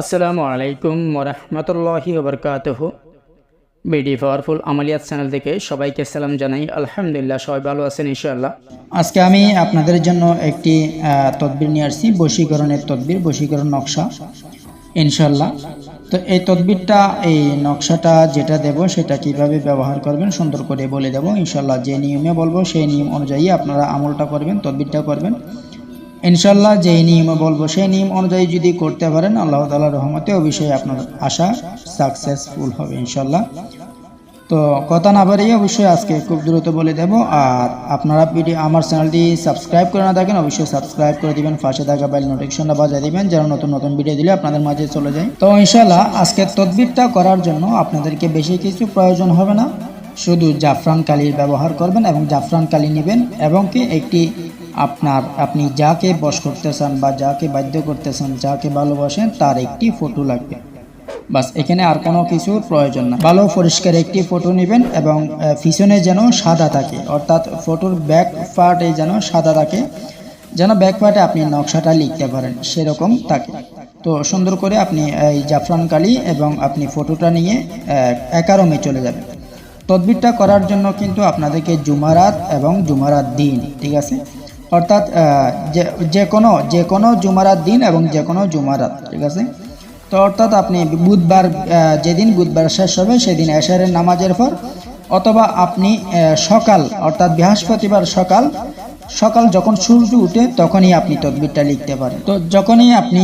আসসালামু আলাইকুম ওরহমতুল্লাহি ওবরকাতুহু। বিডি পাওয়ারফুল আমালিয়াত চ্যানেল থেকে সবাইকে সালাম জানাই। আলহামদুলিল্লাহ, সবাই ভালো আছেন ইনশাআল্লাহ। আজকে আমি আপনাদের জন্য একটি তদবির নিয়ে আসছি, বশীকরণের তদবির, বশীকরণ নকশা ইনশাআল্লাহ। তো এই তদবিরটা, এই নকশাটা যেটা দেব সেটা কিভাবে ব্যবহার করবেন সুন্দর করে বলে দেব ইনশাআল্লাহ। যে নিয়মে বলবো সেই নিয়ম অনুযায়ী আপনারা আমলটা করবেন, তদবিরটা করবেন ইনশাআল্লাহ। যেই নিয়মে বলবো সেই নিয়ম অনুযায়ী যদি করতে পারেন, আল্লাহ তাআলার রহমতে অবশ্যই আপনার আশা সাকসেসফুল হবে ইনশাআল্লাহ। তো কথা না বাড়িয়ে অবশ্যই আজকে খুব দ্রুত বলে দেব। আর আপনারা আমার চ্যানেলটি সাবস্ক্রাইব করে না থাকেন, অবশ্যই সাবস্ক্রাইব করে দিবেন, পাশে থাকা বেল নোটিফিকেশনটা বাজিয়ে দিবেন যেন নতুন নতুন ভিডিও দিলে আপনাদের মাঝে চলে যায়। তো ইনশাআল্লাহ আজকের তদবিরটা করার জন্য আপনাদেরকে বেশি কিছু প্রয়োজন হবে না, শুধু জাফরান কালির ব্যবহার করবেন এবং জাফরান কালি নেবেন এবং কি একটি আপনি যাকে বশ করতে চান বা যাকে বাধ্য করতে চান, যাকে ভালোবাসেন তার একটি ফটো লাগবে। বাস, এখানে আর কোনো কিছুর প্রয়োজন না। ভালো পরিষ্কার একটি ফটো নেবেন এবং পিছনে যেন সাদা থাকে, অর্থাৎ ফটোর ব্যাক পার্টে যেন সাদা থাকে, যেন ব্যাক পার্টে আপনি নকশাটা লিখতে পারেন সেরকম থাকে। তো সুন্দর করে আপনি এই জাফরান কালি এবং আপনি ফটোটা নিয়ে একারমে চলে যাবেন। তদবিরটা করার জন্য কিন্তু আপনাদেরকে জুমারাত এবং জুমারাত দিন, ঠিক আছে, অর্থাৎ যে কোনো জুমারাত দিন এবং যে কোনো জুমারাত, ঠিক আছে। তো অর্থাৎ আপনি বুধবার, যেদিন বুধবার শেষ হবে সেদিন এশারের নামাজের পর, অথবা আপনি সকাল অর্থাৎ বৃহস্পতিবার সকাল যখন সূর্য উঠে তখনই আপনি তদবিরটা লিখতে পারেন। তো যখনই আপনি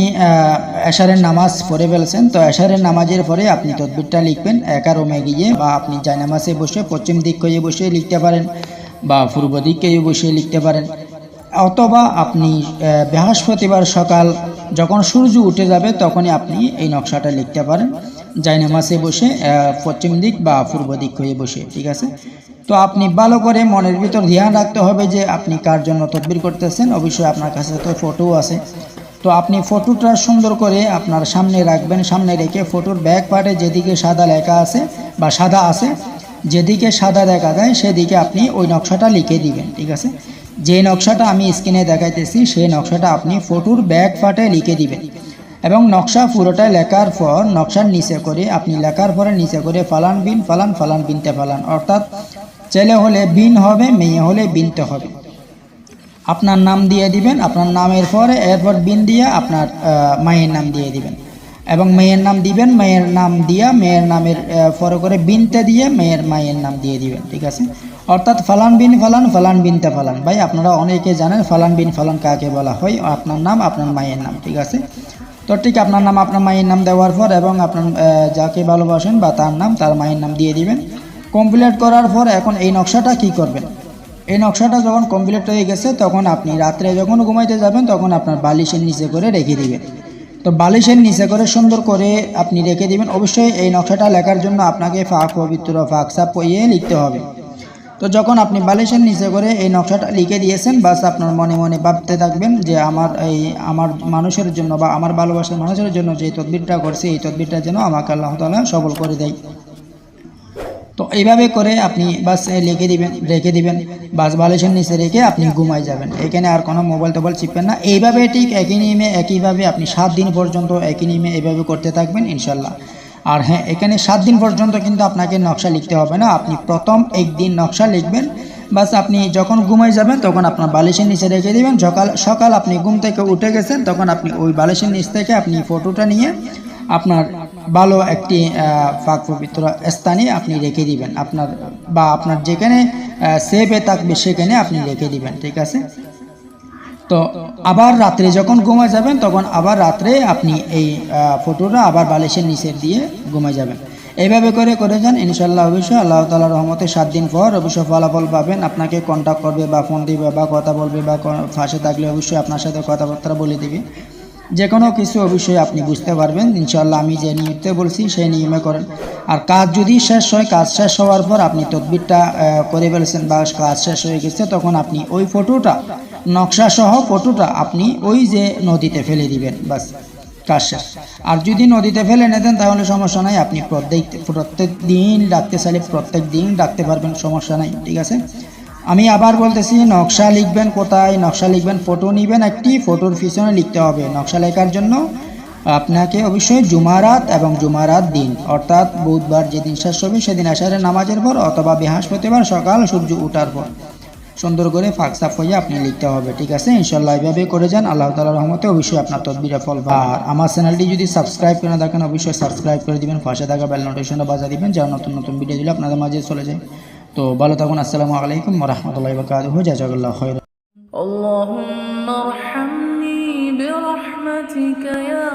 এশারের নামাজ পড়ে ফেলছেন, তো এশারের নামাজের পরে আপনি তদবিরটা লিখবেন একা রুমে গিয়ে, বা আপনি জায়নামাজে বসে পশ্চিম দিক হয়ে বসে লিখতে পারেন বা পূর্ব দিকে বসে লিখতে পারেন, অথবা আপনি বৃহস্পতিবার সকাল যখন সূর্য উঠে যাবে তখনই আপনি এই নকশাটা লিখতে পারেন জায়নামাজে বসে পশ্চিম দিক বা পূর্ব দিক হয়ে বসে, ঠিক আছে। তো আপনি ভালো করে মনের ভিতর ধ্যান রাখতে হবে যে আপনি কার জন্য তদবির করতেছেন। অবশ্যই আপনার কাছে তো ফটো আছে, তো আপনি ফটোটা সুন্দর করে আপনার সামনে রাখবেন। সামনে রেখে ফটোর ব্যাক পার্টে যেদিকে সাদা লেখা আছে বা সাদা আছে, যেদিকে সাদা দেখা যায় সেদিকে আপনি ওই নকশাটা লিখে দিবেন, ঠিক আছে। যে নকশাটা আমি স্ক্রিনে দেখাইতেছি সেই নকশাটা আপনি ফটোর ব্যাক পার্টে লিখে দিবেন এবং নকশা পুরোটা লেখার পর নকশার নিচে করে আপনি লেখার পরে নিচে করে ফালান বিন ফালান ফালান বিনতে ফালান, অর্থাৎ ছেলে হলে বিন হবে, মেয়ে হলে বিনতে হবে। আপনার নাম দিয়ে দিবেন, আপনার নামের পরে এরপর বিন দিয়ে আপনার মায়ের নাম দিয়ে দিবেন এবং মেয়ের নাম দিবেন, মেয়ের নাম দিয়া মেয়ের নামের পরে করে বিনতে দিয়ে মায়ের নাম দিয়ে দিবেন, ঠিক আছে। অর্থাৎ ফালান বিন ফালান ফালান বিনতে ফালান। ভাই আপনারা অনেকে জানেন ফালান বিন ফালান কাকে বলা হয়, আপনার নাম আপনার মায়ের নাম, ঠিক আছে। তো ঠিক আপনার নাম আপনার মায়ের নাম দেওয়ার পর এবং আপনার যাকে ভালোবাসেন বা তার নাম তার মায়ের নাম দিয়ে দিবেন। কমপ্লিট করার পর এখন এই নকশাটা কি করবেন, এই নকশাটা যখন কমপ্লিট হয়ে গেছে তখন আপনি রাত্রে যখন ঘুমাইতে যাবেন তখন আপনার বালিশের নিচে করে রেখে দিবেন। তো বালিশের নিচে করে সুন্দর করে আপনি রেখে দিবেন। অবশ্যই এই নকশাটা লেখার জন্য আপনাকে ফাঁক পবিত্র ফাঁক সাপ পইয়ে লিখতে হবে। তো যখন আপনি বালিশের নিচে করে এই নকশাটা লিখে দিয়েছেন, বাস আপনার মনে মনে ভাবতে থাকবেন যে আমার মানুষের জন্য বা আমার ভালোবাসার মানুষের জন্য যে তদবিরটা করছি এই তদবিরটা যেন আমাকে আল্লাহ তাআলা সফল করে দেয়। তো এইভাবে করে আপনি বাস রেখে দিবেন, বাস বালিশের নিচে রেখে আপনি ঘুমাই যাবেন। এখানে আর কোনো মোবাইল টোবাইল চিপবেন না। এইভাবে ঠিক একই নিয়মে একইভাবে আপনি 7 দিন পর্যন্ত একই নিয়মে এইভাবে করতে থাকবেন ইনশাল্লাহ। আর হ্যাঁ, এখানে 7 দিন পর্যন্ত কিন্তু আপনাকে নকশা লিখতে হবে না, আপনি প্রথম একদিন নকশা লিখবেন। বাস আপনি যখন ঘুমাই যাবেন তখন আপনার বালিশের নিচে রেখে দেবেন। সকাল আপনি ঘুম থেকে উঠে গেছেন তখন আপনি ওই বালিশের নিচ থেকে আপনি ফটোটা নিয়ে আপনার ভালো একটি পাক পবিত্র স্থানে আপনি রেখে দিবেন, আপনার যেখানে সেভে থাকবে সেখানে আপনি রেখে দিবেন, ঠিক আছে। তো আবার রাত্রে যখন ঘুমায় যাবেন তখন আবার রাত্রে আপনি এই ফটোটা আবার বালিশের নিচে দিয়ে ঘুমায় যাবেন। এইভাবে করে যান ইনশাল্লাহ। অবশ্যই আল্লাহ তাআলার রহমতে 7 দিন পর অবশ্যই ফলাফল পাবেন। আপনাকে কন্ট্যাক্ট করবে বা ফোন দিবে বা কথা বলবে বা ফাঁসে থাকলে অবশ্যই আপনার সাথে কথাবার্তা বলে দিবে। যে কোনো কিছু অবশ্যই আপনি বুঝতে পারবেন ইনশাআল্লাহ। আমি যে নিয়মে বলছি সেই নিয়মে করেন। আর কাজ যদি শেষ হয়, কাজ শেষ হওয়ার পর আপনি তদবিরটা করে ফেলেছেন বা কাজ শেষ হয়ে গেছে, তখন আপনি ওই ফটোটা নকশা সহ ফটোটা আপনি ওই যে নদীতে ফেলে দিবেন, বাস কাজ শেষ। আর যদি নদীতে ফেলে না দেন তাহলে সমস্যা নাই, আপনি প্রত্যেক দিন ডাকতে চাইলে প্রত্যেক দিন ডাকতে পারবেন, সমস্যা নাই, ঠিক আছে। আমি আবার বলতেছি, নকশা লিখবেন কোথায়, নকশা লিখবেন ফটো নেবেন একটি, ফটোর পিছনে লিখতে হবে নকশা লেখার জন্য আপনাকে অবশ্যই জুমারাত এবং জুমারাত দিন অর্থাৎ বুধবার যেদিন শেষ হবে সেদিন আশারের নামাজের পর অথবা বৃহস্পতিবার সকাল সূর্য ওঠার পর সুন্দর করে ফাঁক সাফ হয়ে আপনি লিখতে হবে। ঠিক আছে, ইনশাল্লাহ এইভাবে করে যান। আল্লাহ তাআলার রহমতে অবশ্যই আপনার তদবিরে ফল পাবেন। আর আমার চ্যানেলটি যদি সাবস্ক্রাইব করে না থাকেন অবশ্যই সাবস্ক্রাইব করে দিবেন, পাশে থাকা বেল নোটিফিকেশনটা বাজিয়ে দিবেন যেন নতুন নতুন ভিডিও দিলে আপনাদের মাঝে চলে যায়। তো ভালো থাকুন। আসসালামু আলাইকুম ওয়া রাহমাতুল্লাহি ওয়া বারাকাতুহু। জাযাকাল্লাহু খাইরান। اللهم ارحمني برحمتك يا